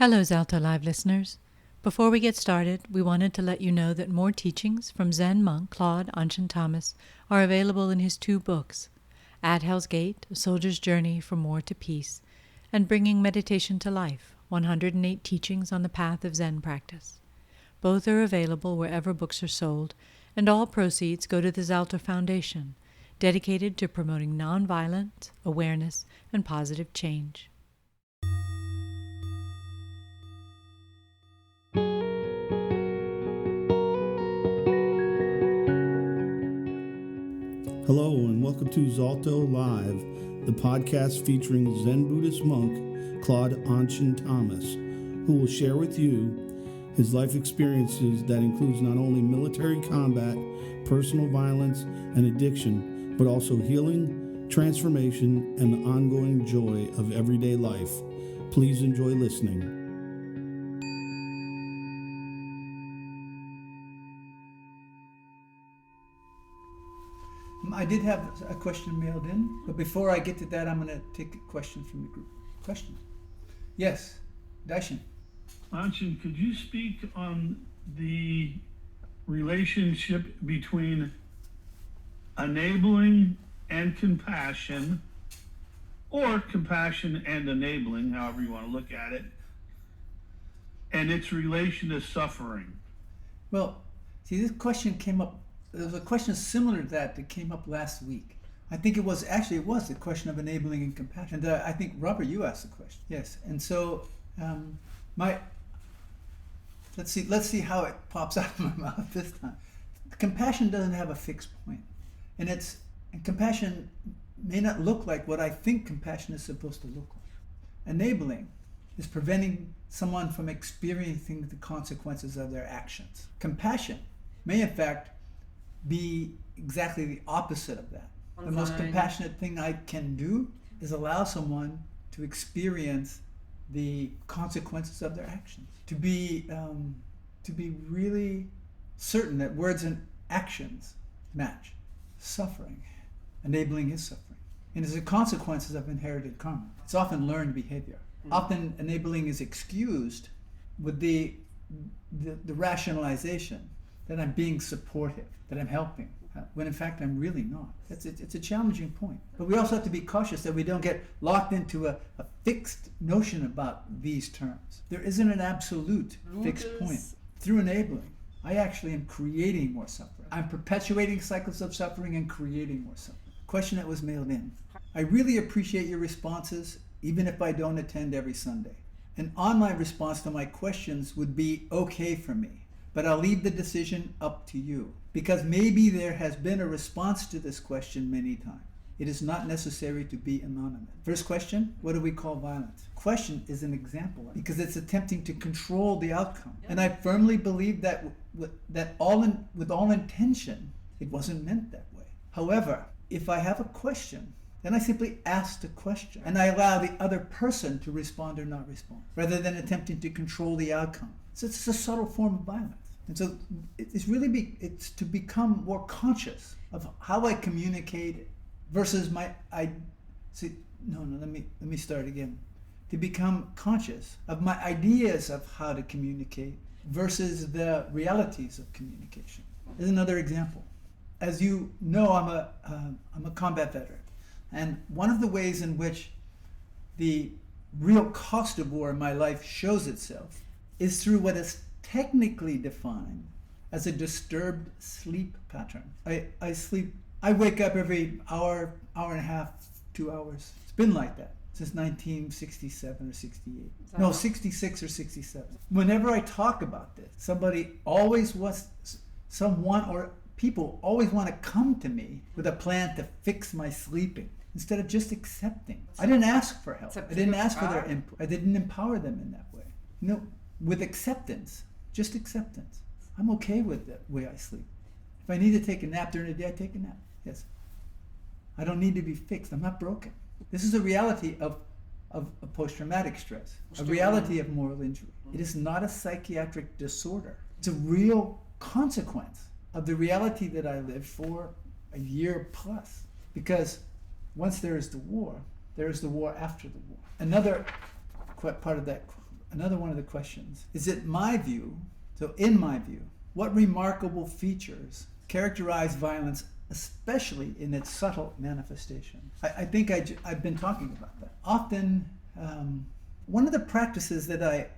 Hello, Zalto Live listeners. Before we get started, we wanted to let you know that more teachings from Zen monk Claude AnShin Thomas are available in his two books, At Hell's Gate, A Soldier's Journey from War to Peace, and Bringing Meditation to Life, 108 Teachings on the Path of Zen Practice. Both are available wherever books are sold, and all proceeds go to the Zalto Foundation, dedicated to promoting nonviolence, awareness, and positive change. Hello and welcome to Zalto Live, the podcast featuring Zen Buddhist monk Claude AnShin Thomas, who will share with you his life experiences that includes not only military combat, personal violence, and addiction, but also healing, transformation, and the ongoing joy of everyday life. Please enjoy listening. I did have a question mailed in, but before I get to that, I'm going to take a question from the group. Question? Yes, Daishin. Anshin, could you speak on the relationship between enabling and compassion, or compassion and enabling, however you want to look at it, and its relation to suffering? Well, see, this question came up. There was a question similar to that came up last week. I think it was the question of enabling and compassion. And I think, Robert, you asked the question. Yes. And so let's see how it pops out of my mouth this time. Compassion doesn't have a fixed point. And compassion may not look like what I think compassion is supposed to look like. Enabling is preventing someone from experiencing the consequences of their actions. Compassion may in fact be exactly the opposite of that. The most compassionate thing I can do is allow someone to experience the consequences of their actions. To be really certain that words and actions match. Suffering, enabling is suffering, and as a consequence of inherited karma. It's often learned behavior. Often enabling is excused with the rationalization that I'm being supportive, that I'm helping, when in fact I'm really not. It's a challenging point. But we also have to be cautious that we don't get locked into a fixed notion about these terms. There isn't an absolute fixed point. Through enabling, I actually am creating more suffering. I'm perpetuating cycles of suffering and creating more suffering. Question that was mailed in. I really appreciate your responses, even if I don't attend every Sunday. An online response to my questions would be okay for me, but I'll leave the decision up to you, because maybe there has been a response to this question many times. It is not necessary to be anonymous. First question, what do we call violence? Question is an example because it's attempting to control the outcome. And I firmly believe that with all intention, it wasn't meant that way. However, if I have a question, then I simply ask the question and I allow the other person to respond or not respond, rather than attempting to control the outcome. So it's a subtle form of violence. And so it's to become more conscious of how I communicate versus let me start again. To become conscious of my ideas of how to communicate versus the realities of communication. Here's another example. As you know, I'm a combat veteran. And one of the ways in which the real cost of war in my life shows itself is through what is technically defined as a disturbed sleep pattern. I wake up every hour and a half, 2 hours. It's been like that since 1967 or 68. No, 66 or 67. Whenever I talk about this, people always want to come to me with a plan to fix my sleeping instead of just accepting. I didn't ask for help. I didn't ask for their input. I didn't empower them in that way. No, with acceptance, just acceptance. I'm okay with the way I sleep. If I need to take a nap during the day, I take a nap. Yes. I don't need to be fixed. I'm not broken. This is a reality of post-traumatic stress, a reality of moral injury. It is not a psychiatric disorder. It's a real consequence of the reality that I lived for a year plus. Because once there is the war, there is the war after the war. Another part of that another one of the questions. Is it my view, so in my view, what remarkable features characterize violence, especially in its subtle manifestation? I think I've been talking about that. Often, one of the practices that I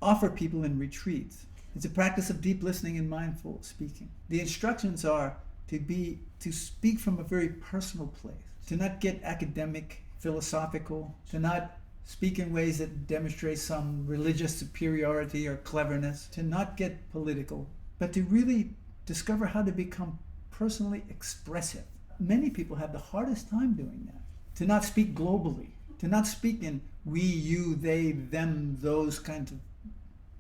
offer people in retreats is a practice of deep listening and mindful speaking. The instructions are to speak from a very personal place, to not get academic, philosophical, to not speak in ways that demonstrate some religious superiority or cleverness, to not get political, but to really discover how to become personally expressive. Many people have the hardest time doing that. To not speak globally, to not speak in we, you, they, them, those kinds of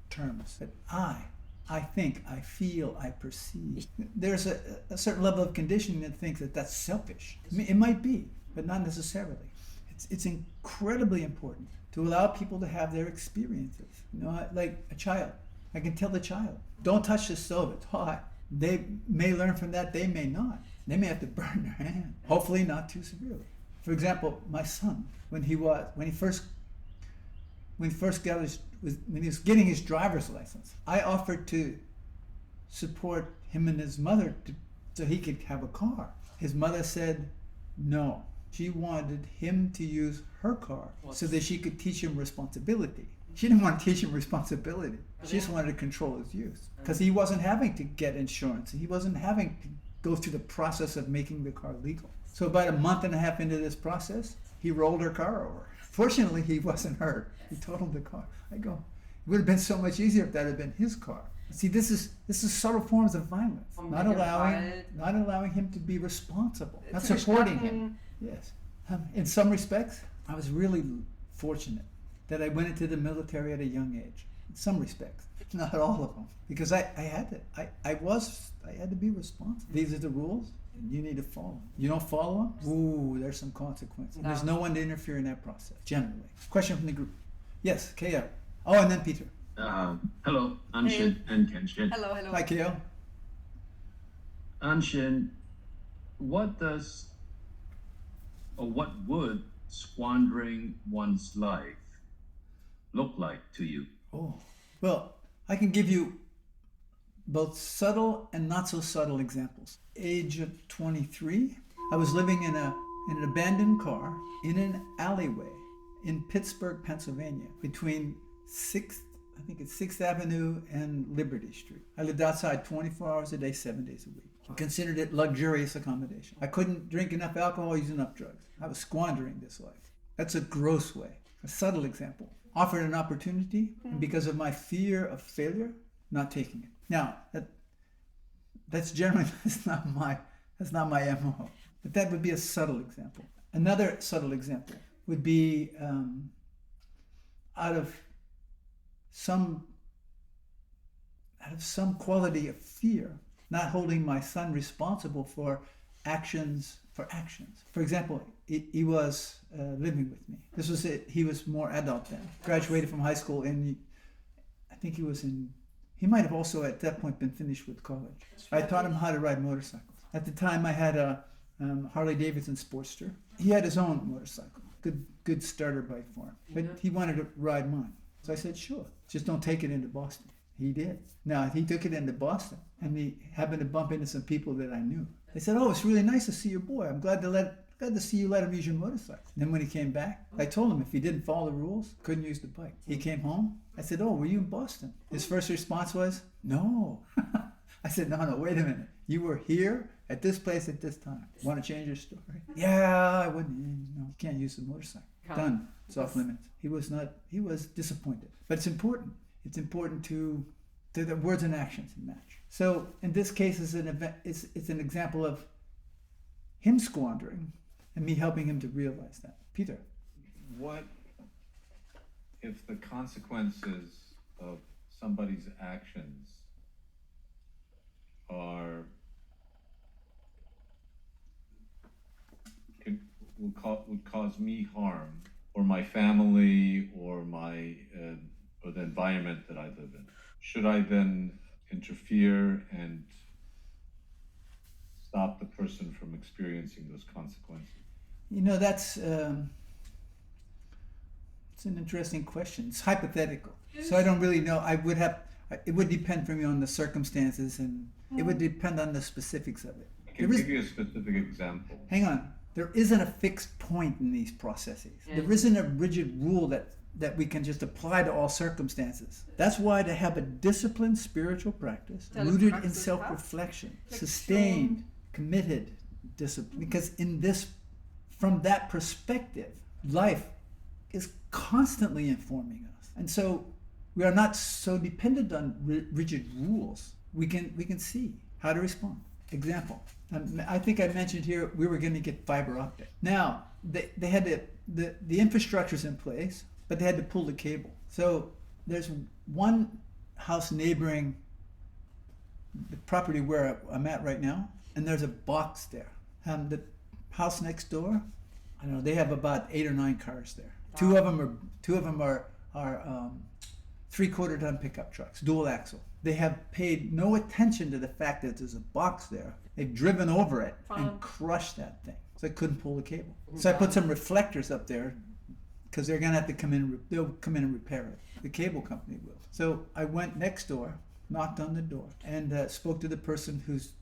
terms. But I think, I feel, I perceive. There's a certain level of conditioning that thinks that that's selfish. I mean, it might be, but not necessarily. It's incredibly important to allow people to have their experiences. You know, like a child. I can tell the child, don't touch the stove, it's hot. They may learn from that, they may not. They may have to burn their hand. Hopefully not too severely. For example, my son, when he was getting his driver's license, I offered to support him and his mother so he could have a car. His mother said no. She wanted him to use her car so that she could teach him responsibility. She didn't want to teach him responsibility. She just wanted to control his use. Because he wasn't having to get insurance. He wasn't having to go through the process of making the car legal. So about a month and a half into this process, he rolled her car over. Fortunately, he wasn't hurt. He totaled the car. I go, it would have been so much easier if that had been his car. See, this is subtle forms of violence. Not allowing him to be responsible. Not supporting him. Yes. In some respects, I was really fortunate that I went into the military at a young age. In some respects, not all of them, because I had to. I had to be responsible. These are the rules, and you need to follow them. You don't follow them, ooh, there's some consequences. No. There's no one to interfere in that process. Generally. Question from the group. Yes, K.O. Oh, and then Peter. Hello, Anshin and Kenshin. Hello. Hi, K.O. Anshin, what would squandering one's life look like to you? Oh, well, I can give you both subtle and not so subtle examples. Age of 23, I was living in an abandoned car in an alleyway in Pittsburgh, Pennsylvania, between 6th Avenue and Liberty Street. I lived outside 24 hours a day, 7 days a week. I considered it luxurious accommodation. I couldn't drink enough alcohol, use enough drugs. I was squandering this life. That's a gross way. A subtle example. Offered an opportunity, and because of my fear of failure, not taking it. Now, that's not my MO. But that would be a subtle example. Another subtle example would be out of some quality of fear, not holding my son responsible for actions. For example, he was living with me. This was it. He was more adult then. Graduated from high school, and I think he might have also at that point been finished with college. I taught him how to ride motorcycles. At the time, I had a Harley Davidson Sportster. He had his own motorcycle. Good starter bike for him. But he wanted to ride mine. So I said, sure. Just don't take it into Boston. He did. Now, he took it into Boston, and he happened to bump into some people that I knew. They said, oh, it's really nice to see your boy. I'm glad to see you let him use your motorcycle. And then when he came back, I told him if he didn't follow the rules, couldn't use the bike. He came home. I said, oh, were you in Boston? His first response was, no. I said, no, wait a minute. You were here at this place at this time. Want to change your story? Yeah, I wouldn't. No, you can't use the motorcycle. Done. It's off limits. He was disappointed. But it's important. It's important to the words and actions match. So in this case, it's an example of him squandering and me helping him to realize that. Peter. What if the consequences of somebody's actions would cause me harm, or my family, or or the environment that I live in? Should I then interfere and stop the person from experiencing those consequences? You know, that's it's an interesting question. It's hypothetical. So I don't really know. It would depend for me on the circumstances, and it would depend on the specifics of it. I can give you a specific example. Hang on. There isn't a fixed point in these processes. There isn't a rigid rule that we can just apply to all circumstances. That's why to have a disciplined spiritual practice rooted in self-reflection, sustained, committed discipline. Because from that perspective, life is constantly informing us. And so we are not so dependent on rigid rules. We can see how to respond. Example. I think I mentioned here we were going to get fiber optic. Now, they had the infrastructure's in place, but they had to pull the cable. So there's one house neighboring the property where I'm at right now, and there's a box there. The house next door, I don't know, they have about 8 or 9 cars there. Wow. Two of them are 3/4 ton pickup trucks, dual axle. They have paid no attention to the fact that there's a box there. They've driven over it and crushed that thing. So I couldn't pull the cable. So I put some reflectors up there because they're gonna have to come in. They'll come in and repair it. The cable company will. So I went next door, knocked on the door, and spoke to the person who's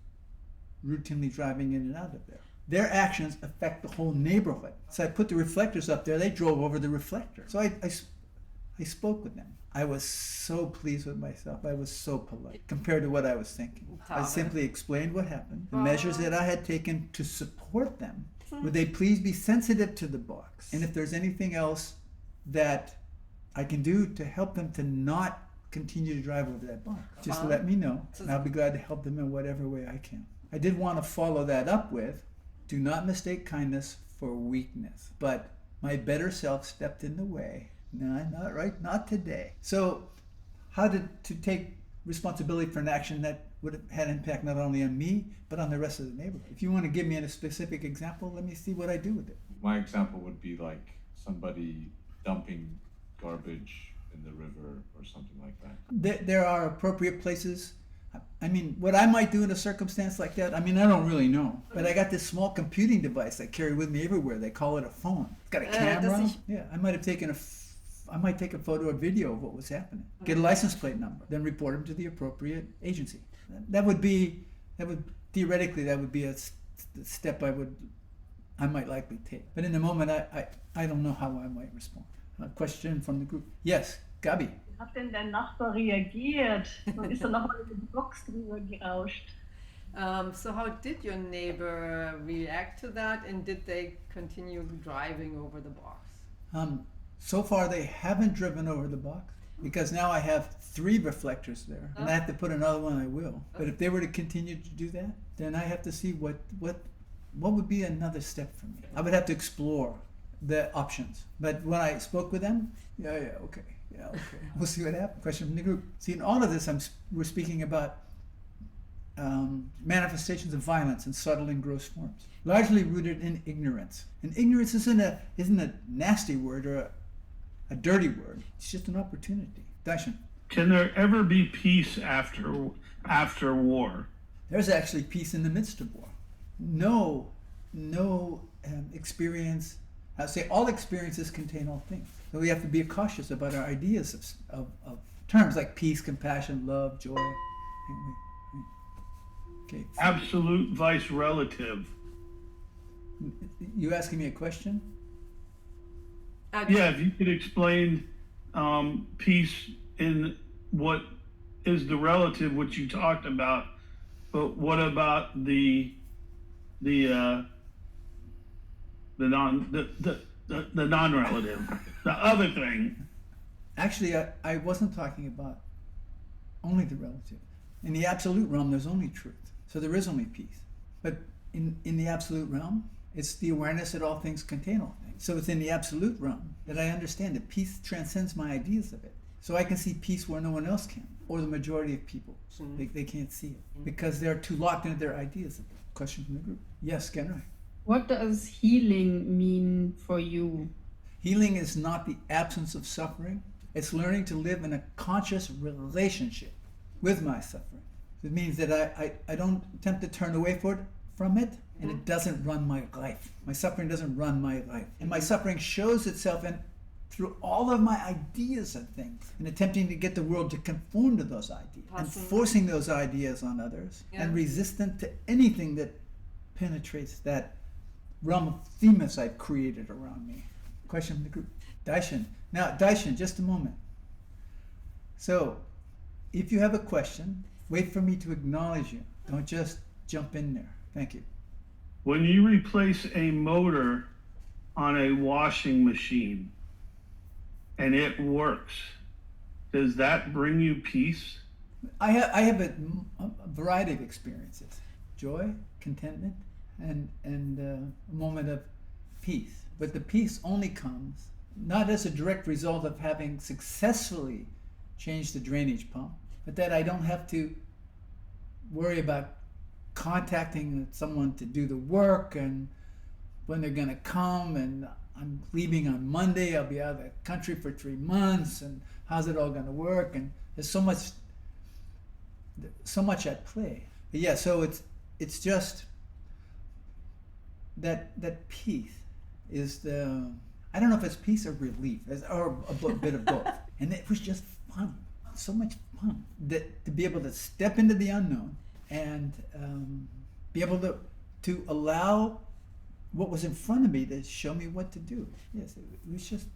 routinely driving in and out of there. Their actions affect the whole neighborhood. So I put the reflectors up there. They drove over the reflector. So I spoke with them. I was so pleased with myself. I was so polite compared to what I was thinking. I simply explained what happened, the measures that I had taken to support them. Would they please be sensitive to the box? And if there's anything else that I can do to help them to not continue to drive over that box, just let me know. And I'll be glad to help them in whatever way I can. I did want to follow that up with, do not mistake kindness for weakness. But my better self stepped in the way. No, not right, not today. So how to take responsibility for an action that would have had impact not only on me, but on the rest of the neighborhood. If you want to give me a specific example, let me see what I do with it. My example would be like somebody dumping garbage in the river or something like that. There are appropriate places. I mean, what I might do in a circumstance like that, I mean, I don't really know. But I got this small computing device I carry with me everywhere. They call it a phone. It's got a camera. Yeah, I might take a photo or video of what was happening. Get a license plate number, then report them to the appropriate agency. That would theoretically be a step I might likely take. But in the moment, I don't know how I might respond. A question from the group. Yes, Gabi. Wie hat denn dein Nachbar reagiert? Dann ist nochmal in die Box drüber gerauscht. So how did your neighbor react to that, and did they continue driving over the box? So far, they haven't driven over the box because now I have 3 reflectors there, and I have to put another one. I will. But if they were to continue to do that, then I have to see what would be another step for me. I would have to explore the options. But when I spoke with them, okay. We'll see what happens. Question from the group. See, in all of this, we're speaking about manifestations of violence in subtle and gross forms, largely rooted in ignorance. And ignorance isn't a nasty word or a dirty word. It's just an opportunity. Darshan. Can there ever be peace after war? There's actually peace in the midst of war. No experience. I say all experiences contain all things. So we have to be cautious about our ideas of terms like peace, compassion, love, joy. Okay. Absolute vice relative. You asking me a question? Yeah, if you could explain peace in what is the relative, which you talked about, but what about the non-relative, the other thing? Actually, I wasn't talking about only the relative. In the absolute realm, there's only truth. So there is only peace. But in the absolute realm, it's the awareness that all things contain all things. So it's in the absolute realm that I understand that peace transcends my ideas of it. So I can see peace where no one else can, or the majority of people. They can't see it because they're too locked into their ideas of it. Question from the group. Yes, Squandering. What does healing mean for you? Healing is not the absence of suffering. It's learning to live in a conscious relationship with my suffering. It means that I don't attempt to turn away from it, and it doesn't run my life. My suffering doesn't run my life. And my suffering shows itself in through all of my ideas of things and attempting to get the world to conform to those ideas and forcing those ideas on others and resistant to anything that penetrates that realm of themis I've created around me. Question from the group. Daishin. Now, Daishin, just a moment. So, if you have a question, wait for me to acknowledge you. Don't just jump in there. Thank you. When you replace a motor on a washing machine and it works, does that bring you peace? I have a variety of experiences. Joy, contentment, and a moment of peace. But the peace only comes not as a direct result of having successfully changed the drainage pump, but that I don't have to worry about contacting someone to do the work and when they're going to come, and I'm leaving on Monday, I'll be out of the country for 3 months, and how's it all going to work? And there's so much at play. But yeah, so it's just that peace is the, I don't know if it's peace or relief, or a bit of both. And it was just fun, so much fun, that to be able to step into the unknown and be able to allow what was in front of me to show me what to do. Yes, it was just,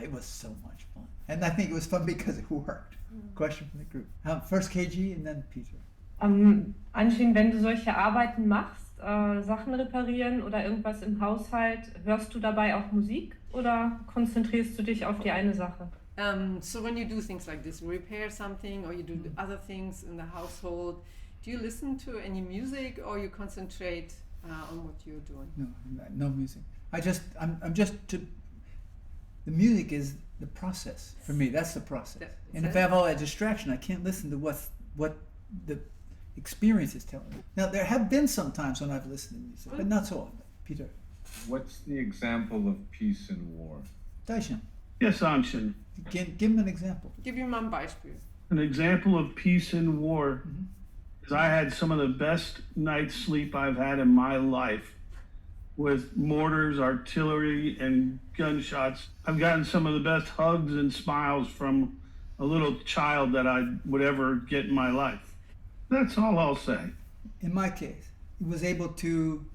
it was so much fun. And I think it was fun because it worked. Question from the group. First KG and then Peter. Anshin, wenn du solche Arbeiten machst, Sachen reparieren oder irgendwas im Haushalt, hörst du dabei auch Musik oder konzentrierst du dich auf die eine Sache? So when you do things like this, repair something or you do other things in the household, do you listen to any music or you concentrate on what you're doing? No music. The music is the process for me. That's the process. And if I have all that distraction, I can't listen to what the experience is telling me. Now, there have been some times when I've listened to music, but not so often. Peter. What's the example of peace and war? Daishin. Yes, Anshin. Give him an example. Give him ein Beispiel. An example of peace and war is I had some of the best night's sleep I've had in my life with mortars, artillery, and gunshots. I've gotten some of the best hugs and smiles from a little child that I would ever get in my life. That's all I'll say. In my case, he was able to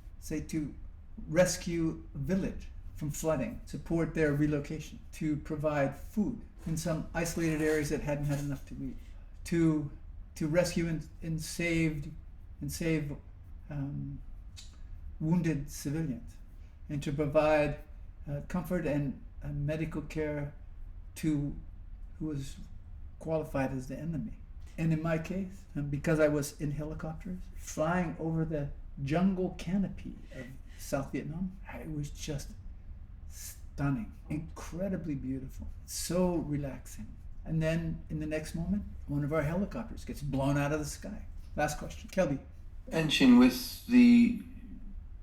rescue a village from flooding, support their relocation, to provide food in some isolated areas that hadn't had enough to eat, to rescue and save wounded civilians, and to provide comfort and medical care to who was qualified as the enemy. And in my case, because I was in helicopters flying over the jungle canopy of South Vietnam, it was just stunning, incredibly beautiful, so relaxing. And then in the next moment, one of our helicopters gets blown out of the sky. Last question, Kelby. Anshin, with the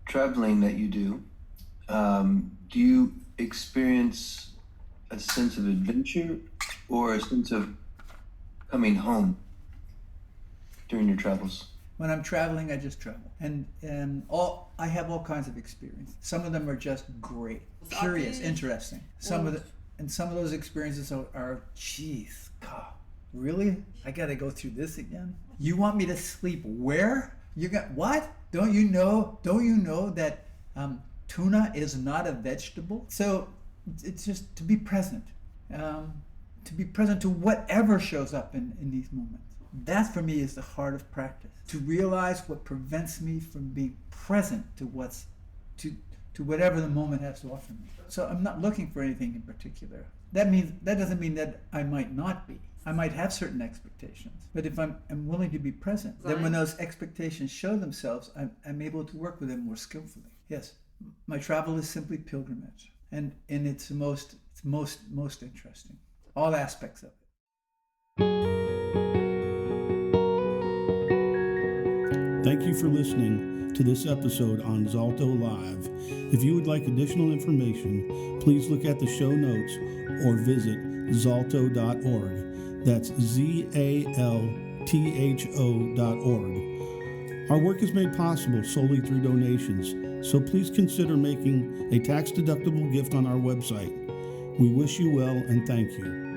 traveling that you do you experience a sense of adventure or a sense of coming home during your travels? When I'm traveling, I just travel, and I have all kinds of experience. Some of them are just great, curious, interesting. Some of those experiences are geez, God, really? I got to go through this again? You want me to sleep where? You got what? Don't you know that tuna is not a vegetable? So it's just to be present, to whatever shows up in these moments. That for me is the heart of practice. To realize what prevents me from being present to whatever the moment has to offer me. So I'm not looking for anything in particular. That doesn't mean that I might not be. I might have certain expectations, but if I'm willing to be present, then when those expectations show themselves, I'm able to work with them more skillfully. Yes, my travel is simply pilgrimage, and it's most interesting. All aspects of it. Thank you for listening to this episode on Zalto Live. If you would like additional information, please look at the show notes or visit zalto.org. That's ZALTHO.org. Our work is made possible solely through donations, so please consider making a tax-deductible gift on our website. We wish you well and thank you.